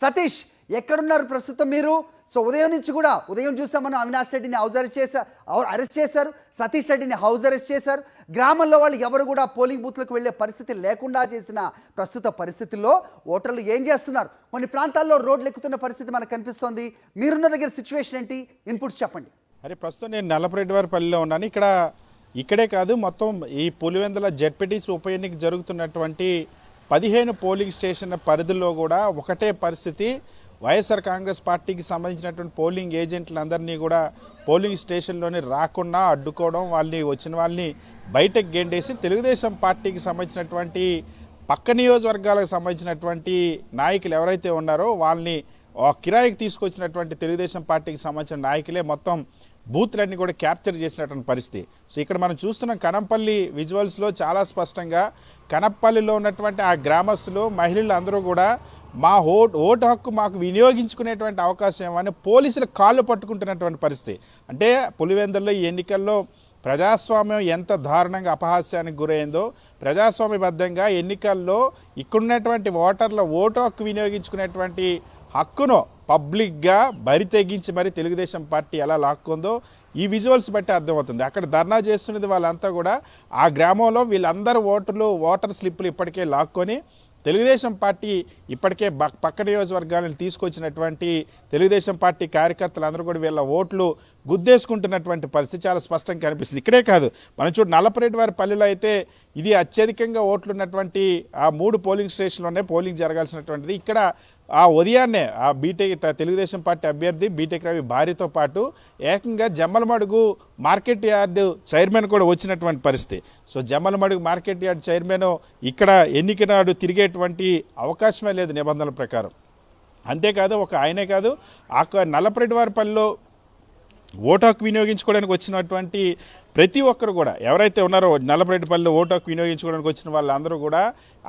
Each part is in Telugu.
సతీష్ ఎక్కడున్నారు ప్రస్తుతం మీరు? సో ఉదయం నుంచి కూడా ఉదయం చూసాం మనం అవినాష్ రెడ్డిని అరెస్ట్ చేశారు, సతీష్ రెడ్డిని హౌస్ అరెస్ట్ చేశారు. గ్రామంలో వాళ్ళు ఎవరు కూడా పోలింగ్ బూత్లకు వెళ్ళే పరిస్థితి లేకుండా చేసిన ప్రస్తుత పరిస్థితుల్లో ఓటర్లు ఏం చేస్తున్నారు? కొన్ని ప్రాంతాల్లో రోడ్లు ఎక్కుతున్న పరిస్థితి మనకు కనిపిస్తోంది. మీరున్న దగ్గర సిచ్యువేషన్ ఏంటి? ఇన్పుట్స్ చెప్పండి. అరే ప్రస్తుతం నేను నల్లపరెడ్డివారిపల్లిలో ఉన్నాను. ఇక్కడే కాదు, మొత్తం ఈ పులివెందుల జెడ్పీటీసీ ఉప ఎన్నిక జరుగుతున్నటువంటి 15 పోలింగ్ స్టేషన్ పరిధిలో కూడా ఒకటే పరిస్థితి. వైఎస్ఆర్ కాంగ్రెస్ పార్టీకి సంబంధించినటువంటి పోలింగ్ ఏజెంట్లందరినీ కూడా పోలింగ్ స్టేషన్లోనే రాకుండా అడ్డుకోవడం, వచ్చిన వాళ్ళని బయటకు గెండేసి తెలుగుదేశం పార్టీకి సంబంధించినటువంటి పక్క నియోజకవర్గాలకు సంబంధించినటువంటి నాయకులు ఎవరైతే ఉన్నారో వాళ్ళని కిరాయికి తీసుకొచ్చినటువంటి తెలుగుదేశం పార్టీకి సంబంధించిన నాయకులే మొత్తం బూత్లన్నీ కూడా క్యాప్చర్ చేసినటువంటి పరిస్థితి. సో ఇక్కడ మనం చూస్తున్నాం కనంపల్లి విజువల్స్లో చాలా స్పష్టంగా కనంపల్లిలో ఉన్నటువంటి ఆ గ్రామస్తులు, మహిళలు అందరూ కూడా మా ఓటు హక్కు మాకు వినియోగించుకునేటువంటి అవకాశం ఏమని పోలీసులు కాళ్ళు పట్టుకుంటున్నటువంటి పరిస్థితి. అంటే పులివెందుల్లో ఈ ఎన్నికల్లో ప్రజాస్వామ్యం ఎంత దారుణంగా అపహాస్యానికి గురైందో, ప్రజాస్వామ్యబద్ధంగా ఎన్నికల్లో ఇక్కడున్నటువంటి ఓటర్ల ఓటు హక్కు వినియోగించుకునేటువంటి హక్కును పబ్లిక్గా బరి తెగించి మరి తెలుగుదేశం పార్టీ ఎలా లాక్కుందో ఈ విజువల్స్ బట్టి అర్థమవుతుంది. అక్కడ ధర్నా చేస్తున్నది వాళ్ళంతా కూడా ఆ గ్రామంలో వీళ్ళందరూ ఓటర్ స్లిప్పులు ఇప్పటికే లాక్కొని తెలుగుదేశం పార్టీ ఇప్పటికే పక్క నియోజకవర్గాలను తీసుకొచ్చినటువంటి తెలుగుదేశం పార్టీ కార్యకర్తలు అందరూ కూడా వీళ్ళ ఓట్లు గుద్దేసుకుంటున్నటువంటి పరిస్థితి చాలా స్పష్టంగా కనిపిస్తుంది. ఇక్కడే కాదు, మనం చూడు నల్లపరెడ్డివారిపల్లిలో అయితే ఇది అత్యధికంగా ఓట్లు ఉన్నటువంటి ఆ 3 పోలింగ్ స్టేషన్లోనే పోలింగ్ జరగాల్సినటువంటిది. ఇక్కడ ఆ ఉదయాన్నే ఆ తెలుగుదేశం పార్టీ అభ్యర్థి బీటెక్ రవి భార్యతో పాటు ఏకంగా జమ్మలమడుగు మార్కెట్ యార్డు చైర్మన్ కూడా వచ్చినటువంటి పరిస్థితి. So Jammalamadugu market yard chairman ఇక్కడ ఎన్నిక నాడు తిరిగేటువంటి అవకాశమే లేదు నిబంధనల ప్రకారం. అంతేకాదు ఆయనే కాదు, ఆ నల్లపరెడ్డివారిపల్లిలో ఓటు హక్కు వినియోగించుకోవడానికి వచ్చినటువంటి ప్రతి ఒక్కరు కూడా ఎవరైతే ఉన్నారో నల్లపరెడ్డిపల్లిలో ఓటు హక్కు వినియోగించుకోవడానికి వచ్చిన వాళ్ళందరూ కూడా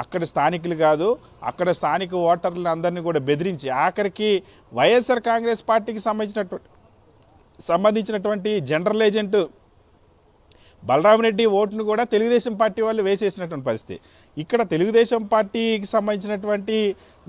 అక్కడ స్థానికులు కాదు, అక్కడ స్థానిక ఓటర్లను అందరినీ కూడా బెదిరించి ఆఖరికి వైఎస్ఆర్ కాంగ్రెస్ పార్టీకి సంబంధించినటువంటి జనరల్ ఏజెంట్ బలరామరెడ్డి ఓటును కూడా తెలుగుదేశం పార్టీ వాళ్ళు వేసేసినటువంటి పరిస్థితి. ఇక్కడ తెలుగుదేశం పార్టీకి సంబంధించినటువంటి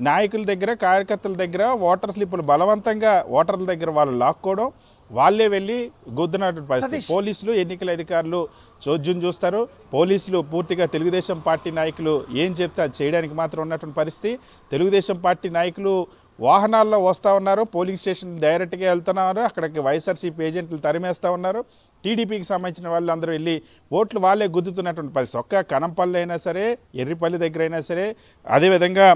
నాయకుల దగ్గర, కార్యకర్తల దగ్గర ఓటర్ స్లిప్పులు బలవంతంగా ఓటర్ల దగ్గర వాళ్ళు లాక్కోవడం, వాళ్ళే వెళ్ళి గుద్దునటువంటి పరిస్థితి. పోలీసులు, ఎన్నికల అధికారులు చోద్యం చూస్తారు. పోలీసులు పూర్తిగా తెలుగుదేశం పార్టీ నాయకులు ఏం చెప్తే అది చేయడానికి మాత్రం ఉన్నటువంటి పరిస్థితి. తెలుగుదేశం పార్టీ నాయకులు వాహనాల్లో వస్తూ ఉన్నారు, పోలింగ్ స్టేషన్ డైరెక్ట్గా వెళ్తున్నారు, అక్కడికి వైఎస్ఆర్సీపీ ఏజెంట్లు తరిమేస్తూ ఉన్నారు. టీడీపీకి సంబంధించిన వాళ్ళు అందరూ వెళ్ళి ఓట్లు వాళ్ళే గుద్దుతున్నటువంటి పరిస్థితి. ఒక్క కనంపల్లి అయినా సరే, ఎర్రిపల్లి దగ్గర అయినా సరే, అదేవిధంగా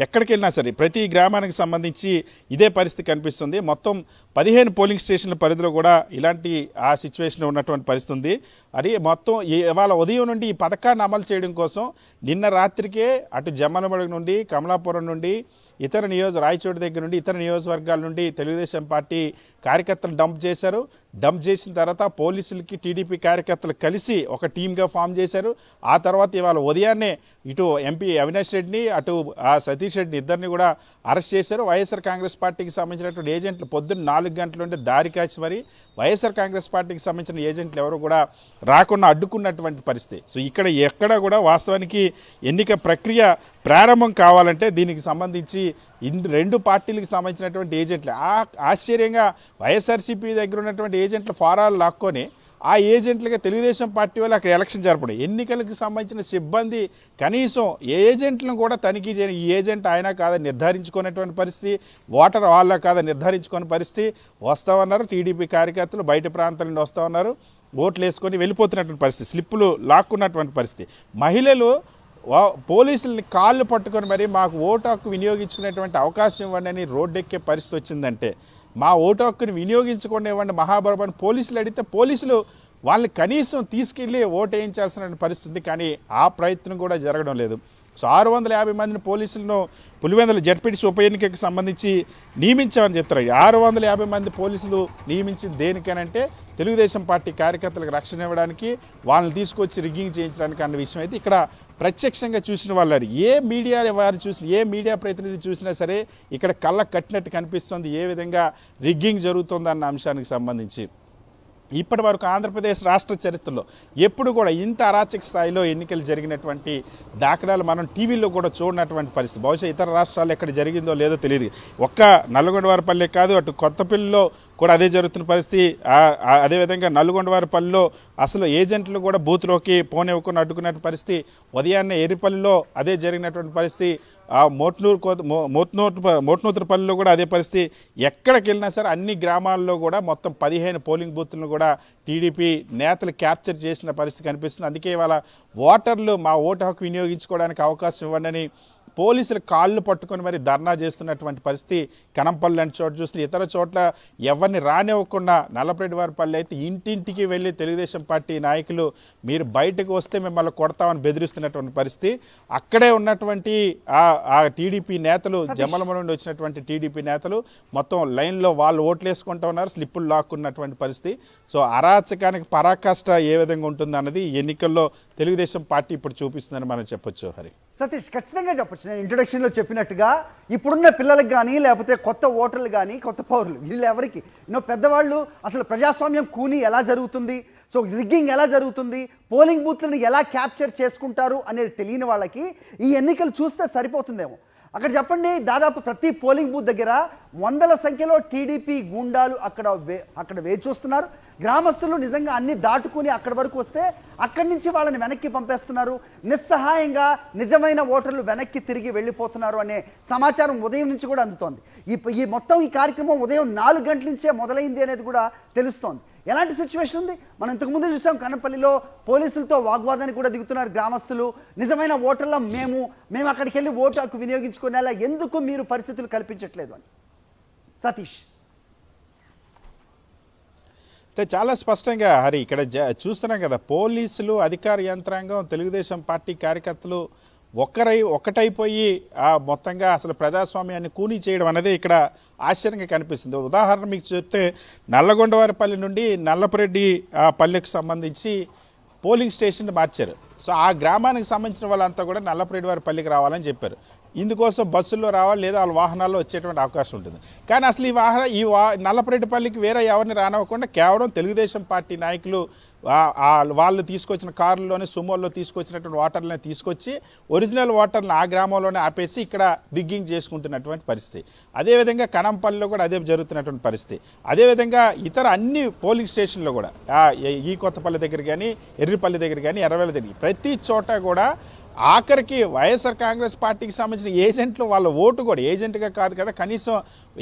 ఎక్కడికి వెళ్ళినా సరే ప్రతి గ్రామానికి సంబంధించి ఇదే పరిస్థితి కనిపిస్తుంది. మొత్తం 15 పోలింగ్ స్టేషన్ల పరిధిలో కూడా ఇలాంటి ఆ సిచ్యువేషన్ ఉన్నటువంటి పరిస్థితి ఉంది. అది మొత్తం ఇవాళ ఉదయం నుండి ఈ పథకాన్ని అమలు చేయడం కోసం నిన్న రాత్రికే అటు జమ్మలమడుగు నుండి, కమలాపురం నుండి, రాయచోటి దగ్గర నుండి ఇతర నియోజకవర్గాల నుండి తెలుగుదేశం పార్టీ కార్యకర్తలు డంప్ చేశారు. డంప్ చేసిన తర్వాత పోలీసులకి టీడీపీ కార్యకర్తలు కలిసి ఒక టీమ్గా ఫామ్ చేశారు. ఆ తర్వాత ఇవాళ ఉదయాన్నే ఇటు ఎంపీ అవినాష్ రెడ్డిని, అటు సతీష్ రెడ్డిని ఇద్దరిని కూడా అరెస్ట్ చేశారు. వైఎస్ఆర్ కాంగ్రెస్ పార్టీకి సంబంధించినటువంటి ఏజెంట్లు పొద్దున్న 4 గంటల నుండి దారి కాచి మరి వైఎస్ఆర్ కాంగ్రెస్ పార్టీకి సంబంధించిన ఏజెంట్లు ఎవరు కూడా రాకుండా అడ్డుకున్నటువంటి పరిస్థితి. సో ఎక్కడ కూడా వాస్తవానికి ఎన్నిక ప్రక్రియ ప్రారంభం కావాలంటే దీనికి సంబంధించి 2 పార్టీలకు సంబంధించినటువంటి ఏజెంట్లు ఆశ్చర్యంగా వైఎస్ఆర్సీపీ దగ్గర ఉన్నటువంటి ఏజెంట్లు ఫారాలు లాక్కొని ఆ ఏజెంట్లుగా తెలుగుదేశం పార్టీ వాళ్ళు అక్కడ ఎలక్షన్ జరపడం, ఎన్నికలకు సంబంధించిన సిబ్బంది కనీసం ఏజెంట్లను కూడా తనిఖీ చేయని, ఈ ఏజెంట్ ఆయన కాదని నిర్ధారించుకునేటువంటి పరిస్థితి, ఓటర్ వాళ్ళ కాదని నిర్ధారించుకునే పరిస్థితి. వస్తూ ఉన్నారు టీడీపీ కార్యకర్తలు, బయట ప్రాంతాల నుండి వస్తూ ఉన్నారు, ఓట్లు వేసుకొని వెళ్ళిపోతున్నటువంటి పరిస్థితి, స్లిప్పులు లాక్కున్నటువంటి పరిస్థితి. మహిళలు పోలీసుల్ని కాళ్ళు పట్టుకొని మరి మాకు ఓటు హక్కు వినియోగించుకునేటువంటి అవకాశం ఇవ్వండి అని రోడ్డెక్కే పరిస్థితి వచ్చిందంటే, మా ఓటు హక్కుని వినియోగించుకోండి ఇవ్వండి మహాబరబని పోలీసులు అడిగితే పోలీసులు వాళ్ళని కనీసం తీసుకెళ్ళి ఓటు వేయించాల్సిన పరిస్థితి. కానీ ఆ ప్రయత్నం కూడా జరగడం లేదు. సో 650 మందిని పోలీసులను పులివెందుల జెడ్పీటీసీ ఉప ఎన్నికకి సంబంధించి నియమించామని చెప్తారు. 650 మంది పోలీసులు నియమించింది దేనికనంటే తెలుగుదేశం పార్టీ కార్యకర్తలకు రక్షణ ఇవ్వడానికి, వాళ్ళని తీసుకొచ్చి రిగ్గింగ్ చేయించడానికి అన్న విషయం అయితే ఇక్కడ ప్రత్యక్షంగా చూసిన వాళ్ళు ఏ మీడియా వారు చూసిన, ఏ మీడియా ప్రతినిధి చూసినా సరే ఇక్కడ కళ్ళకు కట్టినట్టు కనిపిస్తుంది ఏ విధంగా రిగ్గింగ్ జరుగుతుందన్న అంశానికి సంబంధించి. ఇప్పటి వరకు ఆంధ్రప్రదేశ్ రాష్ట్ర చరిత్రలో ఎప్పుడు కూడా ఇంత అరాచక స్థాయిలో ఎన్నికలు జరిగినటువంటి దాఖలాలు మనం టీవీలో కూడా చూడనటువంటి పరిస్థితి. బహుశా ఇతర రాష్ట్రాలు ఎక్కడ జరిగిందో లేదో తెలియదు. ఒక్క నల్లగొండవారిపల్లె కాదు, అటు కొత్తపల్లిలో కూడా అదే జరుగుతున్న పరిస్థితి. అదేవిధంగా నల్గొండవారిపల్లిలో అసలు ఏజెంట్లు కూడా బూత్లోకి పోనివ్వకుండా అడ్డుకున్న పరిస్థితి. ఉదయాన్నే ఎర్రిపల్లిలో అదే జరిగినటువంటి పరిస్థితి. మోట్నూతుపల్లిలో కూడా అదే పరిస్థితి. ఎక్కడికి వెళ్ళినా సరే అన్ని గ్రామాల్లో కూడా మొత్తం 15 పోలింగ్ బూత్లను కూడా టీడీపీ నేతలు క్యాప్చర్ చేసిన పరిస్థితి కనిపిస్తుంది. అందుకే ఇవాళ ఓటర్లు మా ఓటు హక్కు వినియోగించుకోవడానికి అవకాశం ఇవ్వండి పోలీసులు కాళ్ళు పట్టుకొని మరి ధర్నా చేస్తున్నటువంటి పరిస్థితి కనంపల్లి లాంటి చోట చూస్తే. ఇతర చోట్ల ఎవరిని రానివ్వకుండా నల్లపరెడ్డివారిపల్లి అయితే ఇంటింటికి వెళ్ళి తెలుగుదేశం పార్టీ నాయకులు మీరు బయటకు వస్తే మిమ్మల్ని కొడతామని బెదిరిస్తున్నటువంటి పరిస్థితి. అక్కడే ఉన్నటువంటి ఆ టీడీపీ నేతలు, జమ్మలమూడి నుండి వచ్చినటువంటి టీడీపీ నేతలు మొత్తం లైన్లో వాళ్ళు ఓట్లు వేసుకుంటూ ఉన్నారు, స్లిప్పులు లాక్కున్నటువంటి పరిస్థితి. సో అరాచకానికి పరాకాష్ట ఏ విధంగా ఉంటుంది అన్నది ఎన్నికల్లో తెలుగుదేశం పార్టీ ఇప్పుడు చూపిస్తుందని మనం చెప్పొచ్చు. హరి సతీష్, ఖచ్చితంగా చెప్పొచ్చు. నేను ఇంట్రొడక్షన్లో చెప్పినట్టుగా ఇప్పుడున్న పిల్లలకు కానీ లేకపోతే కొత్త ఓటర్లు కానీ కొత్త పౌరులు వీళ్ళు ఎవరికి పెద్దవాళ్ళు అసలు ప్రజాస్వామ్యం కూని ఎలా జరుగుతుంది, సో రిగ్గింగ్ ఎలా జరుగుతుంది, పోలింగ్ బూత్లను ఎలా క్యాప్చర్ చేసుకుంటారు అనేది తెలియని వాళ్ళకి ఈ ఎన్నికలు చూస్తే సరిపోతుందేమో. అక్కడ చెప్పండి, దాదాపు ప్రతి పోలింగ్ బూత్ దగ్గర వందల సంఖ్యలో టీడీపీ గూండాలు అక్కడ వేచి చూస్తున్నారు. గ్రామస్తులు నిజంగా అన్ని దాటుకుని అక్కడి వరకు వస్తే అక్కడి నుంచి వాళ్ళని వెనక్కి పంపేస్తున్నారు. నిస్సహాయంగా నిజమైన ఓటర్లు వెనక్కి తిరిగి వెళ్ళిపోతున్నారు అనే సమాచారం ఉదయం నుంచి కూడా అందుతోంది. ఈ మొత్తం ఈ కార్యక్రమం ఉదయం 4 గంటల నుంచే మొదలైంది అనేది కూడా తెలుస్తోంది. ఎలాంటి సిచ్యువేషన్ ఉంది? మనం ఇంతకుముందు చూసాం, కన్నపల్లిలో పోలీసులతో వాగ్వాదానికి కూడా దిగుతున్నారు గ్రామస్తులు. నిజమైన ఓటర్ల మేము అక్కడికి వెళ్ళి ఓటు హక్కు వినియోగించుకునేలా ఎందుకు మీరు పరిస్థితులు కల్పించట్లేదు అని. సతీష్, అంటే చాలా స్పష్టంగా హరి ఇక్కడ చూస్తున్నాం కదా, పోలీసులు, అధికార యంత్రాంగం, తెలుగుదేశం పార్టీ కార్యకర్తలు ఒక్కటైపోయి మొత్తంగా అసలు ప్రజాస్వామ్యాన్ని కూనీ చేయడం అనేది ఇక్కడ ఆశ్చర్యంగా కనిపిస్తుంది. ఉదాహరణ మీకు చెప్తే నల్లగొండవారిపల్లి నుండి నల్లపరెడ్డి పల్లెకు సంబంధించి పోలింగ్ స్టేషన్ మార్చారు. సో ఆ గ్రామానికి సంబంధించిన వాళ్ళంతా కూడా నల్లపరెడ్డివారిపల్లికి రావాలని చెప్పారు. ఇందుకోసం బస్సుల్లో రావాలి లేదా వాళ్ళ వాహనాల్లో వచ్చేటువంటి అవకాశం ఉంటుంది. కానీ అసలు ఈ నల్లపరెడ్డిపల్లికి వేరే ఎవరిని రానివ్వకుండా కేవలం తెలుగుదేశం పార్టీ నాయకులు వాళ్ళు తీసుకొచ్చిన కారుల్లోనే, సుమోల్లో తీసుకొచ్చినటువంటి ఓటర్లని తీసుకొచ్చి ఒరిజినల్ ఓటర్లను ఆ గ్రామంలోనే ఆపేసి ఇక్కడ బిగ్గింగ్ చేసుకుంటున్నటువంటి పరిస్థితి. అదేవిధంగా కనంపల్లిలో కూడా అదే జరుగుతున్నటువంటి పరిస్థితి. అదేవిధంగా ఇతర అన్ని పోలింగ్ స్టేషన్లో కూడా ఈ కొత్తపల్లి దగ్గర కానీ, ఎర్రిపల్లి దగ్గర కానీ, ఎర్రవెల్లి దగ్గర ప్రతి చోట కూడా ఆఖరికి వైఎస్ఆర్ కాంగ్రెస్ పార్టీకి సంబంధించిన ఏజెంట్లు వాళ్ళ ఓటు కూడా ఏజెంట్గా కాదు కదా, కనీసం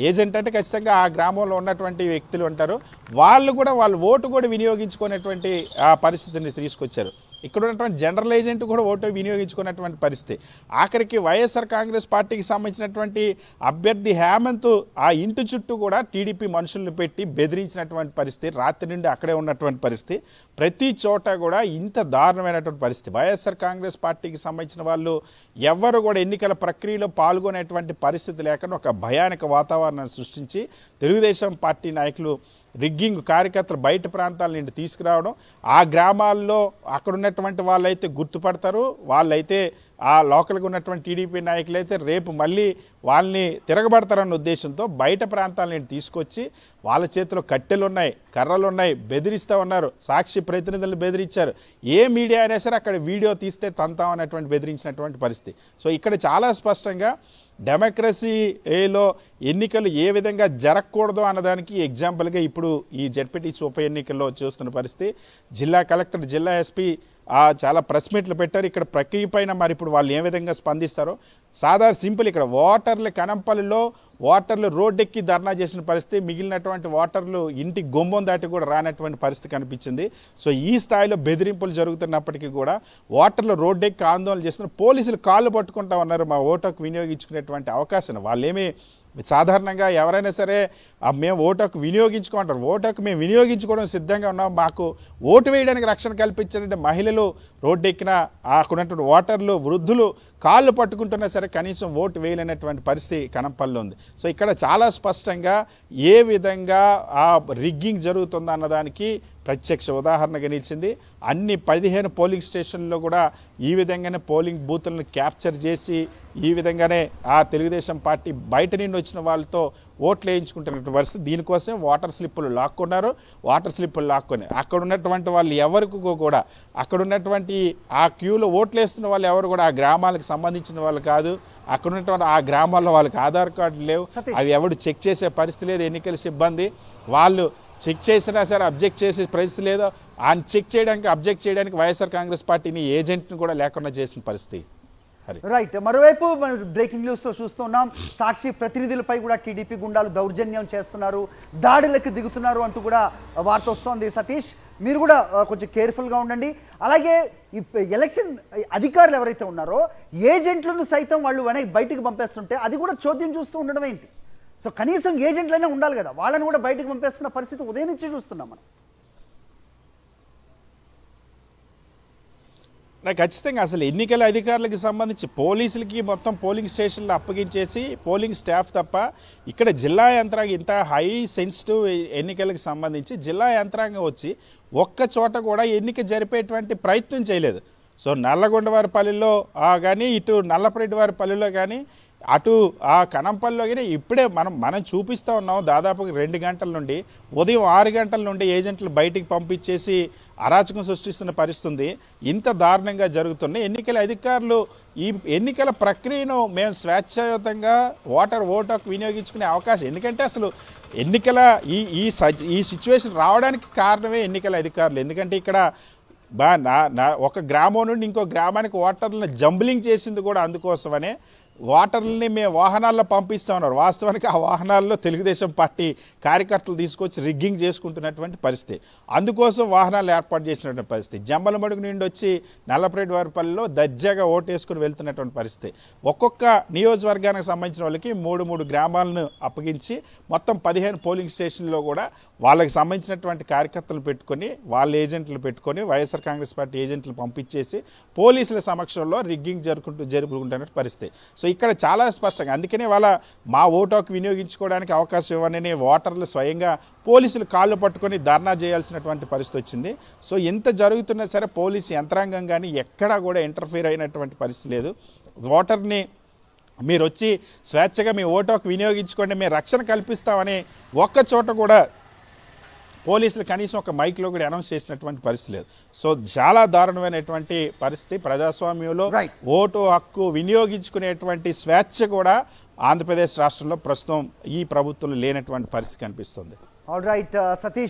ఏజెంట్ అంటే ఖచ్చితంగా ఆ గ్రామంలో ఉన్నటువంటి వ్యక్తులు ఉంటారు, వాళ్ళు కూడా వాళ్ళ ఓటు కూడా వినియోగించుకునేటువంటి పరిస్థితిని తీసుకొచ్చారు. ఇక్కడ ఉన్నటువంటి జనరల్ ఏజెంట్ కూడా ఓటు వినియోగించుకున్నటువంటి పరిస్థితి. ఆఖరికి వైఎస్ఆర్ కాంగ్రెస్ పార్టీకి సంబంధించినటువంటి అభ్యర్థి హేమంత్ ఆ ఇంటి చుట్టూ కూడా టీడీపీ మనుషులను పెట్టి బెదిరించినటువంటి పరిస్థితి, రాత్రి నుండి అక్కడే ఉన్నటువంటి పరిస్థితి. ప్రతి చోట కూడా ఇంత దారుణమైనటువంటి పరిస్థితి. వైఎస్ఆర్ కాంగ్రెస్ పార్టీకి సంబంధించిన వాళ్ళు ఎవరు కూడా ఎన్నికల ప్రక్రియలో పాల్గొనేటువంటి పరిస్థితి లేకుండా ఒక భయానక వాతావరణాన్ని సృష్టించి తెలుగుదేశం పార్టీ నాయకులు రిగ్గింగ్ కార్యకర్తలు బయట ప్రాంతాల నుండి తీసుకురావడం, ఆ గ్రామాల్లో అక్కడ ఉన్నటువంటి వాళ్ళైతే గుర్తుపడతారు, వాళ్ళైతే ఆ లోకల్గా ఉన్నటువంటి టీడీపీ నాయకులైతే రేపు మళ్ళీ వాళ్ళని తిరగబడతారన్న ఉద్దేశంతో బయట ప్రాంతాల నుండి తీసుకొచ్చి వాళ్ళ చేతిలో కట్టెలు ఉన్నాయి, కర్రలు ఉన్నాయి, బెదిరిస్తూ ఉన్నారు. సాక్షి ప్రతినిధులను బెదిరించారు. ఏ మీడియా అయినా సరే అక్కడ వీడియో తీస్తే తంతాం అనేటువంటి బెదిరించినటువంటి పరిస్థితి. సో ఇక్కడ చాలా స్పష్టంగా డెమోక్రసీలో ఎన్నికలు ఏ విధంగా జరగకూడదు అన్నదానికి ఎగ్జాంపుల్గా ఇప్పుడు ఈ జెడ్పీటీసీ ఉప ఎన్నికల్లో చూస్తున్న పరిస్థితి. జిల్లా కలెక్టర్, జిల్లా ఎస్పీ చాలా ప్రెస్ మీట్లు పెట్టారు. ఇక్కడ ప్రక్రియ పైన మరి ఇప్పుడు వాళ్ళు ఏ విధంగా స్పందిస్తారో సాధారణ సింపుల్. ఇక్కడ ఓటర్లు కనంపల్లిలో ఓటర్లు రోడ్డెక్కి ధర్నా చేసిన పరిస్థితి, మిగిలినటువంటి ఓటర్లు ఇంటి గుమ్మం దాటి కూడా రానటువంటి పరిస్థితి కనిపించింది. సో ఈ స్థాయిలో బెదిరింపులు జరుగుతున్నప్పటికీ కూడా ఓటర్లు రోడ్డెక్కి ఆందోళన చేస్తున్నారు. పోలీసులు కాళ్ళు పట్టుకుంటా ఉన్నారు మా ఓటుకు వినియోగించుకునేటువంటి అవకాశం. వాళ్ళేమీ సాధారణంగా ఎవరైనా సరే మేము ఓటు హక్కు వినియోగించుకుంటారు, ఓటు హక్కు మేము వినియోగించుకోవడం సిద్ధంగా ఉన్నాం, మాకు ఓటు వేయడానికి రక్షణ కల్పించాలంటే మహిళలు రోడ్డెక్కిన అక్కడున్నటువంటి ఓటర్లు, వృద్ధులు కాళ్ళు పట్టుకుంటున్నా సరే కనీసం ఓటు వేయలేనటువంటి పరిస్థితి కనంపల్లిలో ఉంది. సో ఇక్కడ చాలా స్పష్టంగా ఏ విధంగా ఆ రిగ్గింగ్ జరుగుతుందో అన్నదానికి ప్రత్యక్ష ఉదాహరణగా నిలిచింది. అన్ని 15 పోలింగ్ స్టేషన్లో కూడా ఈ విధంగానే పోలింగ్ బూతులను క్యాప్చర్ చేసి ఈ విధంగానే ఆ తెలుగుదేశం పార్టీ బయట నుండి వచ్చిన వాళ్ళతో ఓట్లు వేయించుకుంటున్న పరిస్థితి. దీనికోసం వాటర్ స్లిప్పులు లాక్కున్నారు. వాటర్ స్లిప్పులు లాక్కొని అక్కడ ఉన్నటువంటి వాళ్ళు ఎవరికి కూడా అక్కడ ఉన్నటువంటి ఆ క్యూలో ఓట్లు వేస్తున్న వాళ్ళు ఎవరు కూడా ఆ గ్రామాలకు సంబంధించిన వాళ్ళు కాదు. అక్కడ ఉన్నటువంటి ఆ గ్రామాల్లో వాళ్ళకి ఆధార్ కార్డులు లేవు. అవి ఎవడు చెక్ చేసే పరిస్థితి లేదు. ఎన్నికల సిబ్బంది వాళ్ళు చెక్ చేసినా సరే అబ్జెక్ట్ చేసే పరిస్థితి లేదు. ఆయన చెక్ చేయడానికి అబ్జెక్ట్ చేయడానికి వైఎస్ఆర్ కాంగ్రెస్ పార్టీని ఏజెంట్ని కూడా లేకుండా చేసిన పరిస్థితి. రైట్. మరోవైపు బ్రేకింగ్ న్యూస్లో చూస్తున్నాం, సాక్షి ప్రతినిధులపై కూడా టీడీపీ గుండాలు దౌర్జన్యం చేస్తున్నారు, దాడులకు దిగుతున్నారు అంటూ కూడా వార్త వస్తోంది. సతీష్, మీరు కూడా కొంచెం కేర్ఫుల్గా ఉండండి. అలాగే ఈ ఎలక్షన్ అధికారులు ఎవరైతే ఉన్నారో ఏజెంట్లను సైతం వాళ్ళు బయటికి పంపేస్తుంటే అది కూడా చోద్యం చూస్తూ ఉండడం ఏంటి? సో కనీసం ఏజెంట్లైనా ఉండాలి కదా, వాళ్ళని కూడా బయటకు పంపేస్తున్న పరిస్థితి ఉదయం నుంచి చూస్తున్నాం మనం. నాకు ఖచ్చితంగా అసలు ఎన్నికల అధికారులకు సంబంధించి పోలీసులకి మొత్తం పోలింగ్ స్టేషన్లు అప్పగించేసి పోలింగ్ స్టాఫ్ తప్ప ఇక్కడ జిల్లా యంత్రాంగం ఇంత హై సెన్సిటివ్ ఎన్నికలకు సంబంధించి జిల్లా యంత్రాంగం వచ్చి ఒక్క చోట కూడా ఎన్నిక జరిపేటువంటి ప్రయత్నం చేయలేదు. సో నల్లగొండవారిపల్లిలో కానీ ఇటు నల్లపరెడ్డివారిపల్లిలో కానీ అటు ఆ కనంపల్లిలో కానీ ఇప్పుడే మనం చూపిస్తూ ఉన్నాం. దాదాపుగా 2 గంటల నుండి ఉదయం 6 గంటల నుండి ఏజెంట్లు బయటికి పంపించేసి అరాచకం సృష్టిస్తున్న పరిస్థితి. ఇంత దారుణంగా జరుగుతున్నాయి. ఎన్నికల అధికారులు ఈ ఎన్నికల ప్రక్రియను మేము స్వేచ్ఛాయుతంగా ఓటు హక్కు వినియోగించుకునే అవకాశం, ఎందుకంటే అసలు ఎన్నికల ఈ సిచ్యువేషన్ రావడానికి కారణమే ఎన్నికల అధికారులు. ఎందుకంటే ఇక్కడ ఒక గ్రామం నుండి ఇంకో గ్రామానికి ఓటర్లను జంబ్లింగ్ చేసింది కూడా అందుకోసమనే. ఓటర్లని మేము వాహనాల్లో పంపిస్తూ ఉన్నారు. వాస్తవానికి ఆ వాహనాల్లో తెలుగుదేశం పార్టీ కార్యకర్తలు తీసుకొచ్చి రిగ్గింగ్ చేసుకుంటున్నటువంటి పరిస్థితి. అందుకోసం వాహనాలు ఏర్పాటు చేసినటువంటి పరిస్థితి. జమ్మలమడుగు నుండి వచ్చి నల్లపరెడ్డివారిపల్లిలో దర్జాగా ఓటేసుకుని వెళ్తున్నటువంటి పరిస్థితి. ఒక్కొక్క నియోజకవర్గానికి సంబంధించిన వాళ్ళకి 3 గ్రామాలను అప్పగించి మొత్తం 15 పోలింగ్ స్టేషన్లో కూడా వాళ్ళకి సంబంధించినటువంటి కార్యకర్తలు పెట్టుకొని వాళ్ళ ఏజెంట్లు పెట్టుకొని వైఎస్ఆర్ కాంగ్రెస్ పార్టీ ఏజెంట్లు పంపించేసి పోలీసుల సమక్షంలో రిగ్గింగ్ జరుపుకుంటున్న పరిస్థితి. సో ఇక్కడ చాలా స్పష్టంగా అందుకనే వాళ్ళ మా ఓటు హక్కు వినియోగించుకోవడానికి అవకాశం ఇవ్వనని ఓటర్లు స్వయంగా పోలీసులు కాళ్ళు పట్టుకొని ధర్నా చేయాల్సినటువంటి పరిస్థితి వచ్చింది. సో ఎంత జరుగుతున్నా సరే పోలీసు యంత్రాంగం కానీ ఎక్కడా కూడా ఇంటర్ఫీర్ అయినటువంటి పరిస్థితి లేదు. ఓటర్ని మీరు వచ్చి స్వేచ్ఛగా మీ ఓటు హక్కు వినియోగించుకోండి, మేము రక్షణ కల్పిస్తామని ఒక్క చోట కూడా పోలీసులు కనీసం ఒక మైక్లో కూడా అనౌన్స్ చేసినటువంటి పరిస్థితి లేదు. సో చాలా దారుణమైనటువంటి పరిస్థితి. ప్రజాస్వామ్యంలో ఓటు హక్కు వినియోగించుకునేటువంటి స్వేచ్ఛ కూడా ఆంధ్రప్రదేశ్ రాష్ట్రంలో ప్రస్తుతం ఈ ప్రభుత్వంలో లేనటువంటి పరిస్థితి కనిపిస్తుంది. All right Satish.